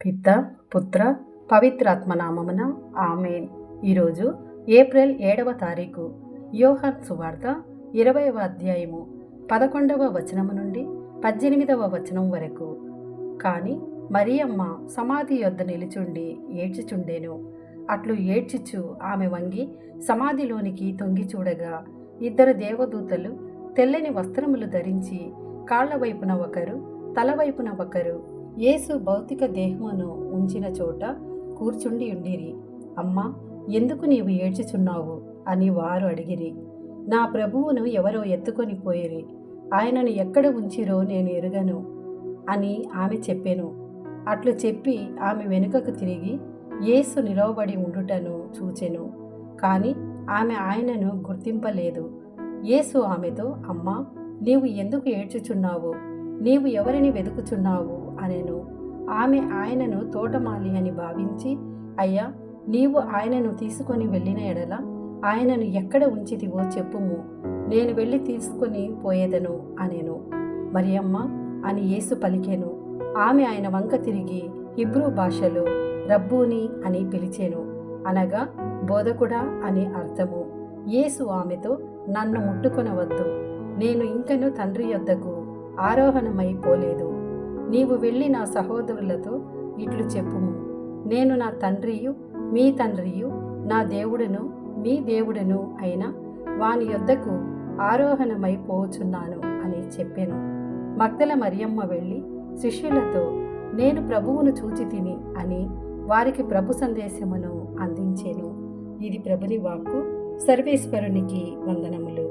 పిత పుత్ర పవిత్రాత్మ నామమున ఆమేన్. ఈరోజు ఏప్రిల్ 7వ తారీఖు. యోహాను సువార్త 20వ అధ్యాయము 11వ వచనము నుండి 18వ వచనం వరకు. కాని మరియమ్మ సమాధి యొద్ద నిలుచుండి ఏడ్చుచుండెను. అట్లు ఏడ్చుచు ఆమె వంగి సమాధిలోనికి తొంగి చూడగా ఇద్దరు దేవదూతలు తెల్లని వస్త్రములు ధరించి కాళ్ల వైపున ఒకరు తల వైపున ఒకరు యేసు భౌతిక దేహమును ఉంచిన చోట కూర్చుండి ఉండిరి. అమ్మా, ఎందుకు నీవు ఏడ్చుచున్నావు అని వారు అడిగిరి. నా ప్రభువును ఎవరో ఎత్తుకొని పోయిరి, ఆయనను ఎక్కడ ఉంచిరో నేను ఎరుగను అని ఆమె చెప్పెను. అట్లు చెప్పి ఆమె వెనుకకు తిరిగి యేసు నిలవబడి ఉండుటను చూచెను. కాని ఆమె ఆయనను గుర్తింపలేదు. యేసు ఆమెతో, అమ్మా, నీవు ఎందుకు ఏడ్చుచున్నావు? నీవు ఎవరిని వెతుకుచున్నావు అనెను. ఆమె ఆయనను తోటమాలి అని భావించి, అయ్యా, నీవు ఆయనను తీసుకొని వెళ్ళిన ఎడల ఆయనను ఎక్కడ ఉంచితివో చెప్పుము, నేను వెళ్ళి తీసుకొని పోయేదను అనెను. మరియమ్మ అని యేసు పలికెను. ఆమె ఆయన వంక తిరిగి హిబ్రూ భాషలో రబ్బూని అని పిలిచెను, అనగా బోధకుడా అని అర్థము. యేసు ఆమెతో, నన్ను ముట్టుకొనవద్దు, నేను ఇంకను తండ్రి యొద్దకు ఆరోహణమై పోలేదు. నీవు వెళ్ళి నా సహోదరులతో ఇట్లు చెప్పుము, నేను నా తండ్రియు మీ తండ్రియు, నా దేవుడును మీ దేవుడును అయిన వాని యొద్దకు ఆరోహణమై పోచున్నాను అని చెప్పెను. మగ్దల మరియమ్మ వెళ్ళి శిష్యులతో, నేను ప్రభువును చూచి తిని అని వారికి ప్రభు సందేశమును అందించెను. ఇది ప్రభుని వాక్కు. సర్వేశ్వరునికి వందనములు.